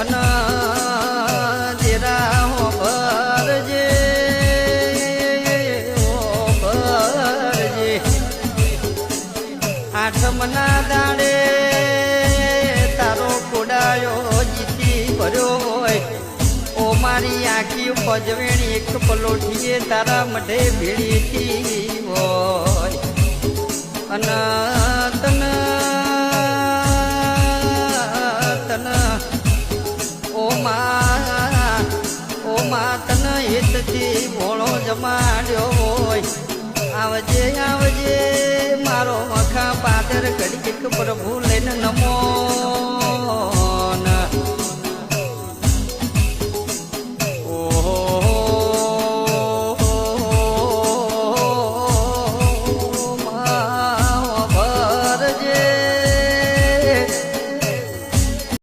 અન તેરા હો ભરજે આઠમના દાડે તારો કોડાયો જીતી ભર્યો હોય ઓ મારી આખી પજવેણી એક પલોઠીએ તારા મઢે ભીડીથી હોય અન તન તન ઓ મા તન હિતથી ભોળો જમાડ્યો હોય આવજે આવજે મારો મખા પાદર ઘડીક પ્રભુ લઈને નમો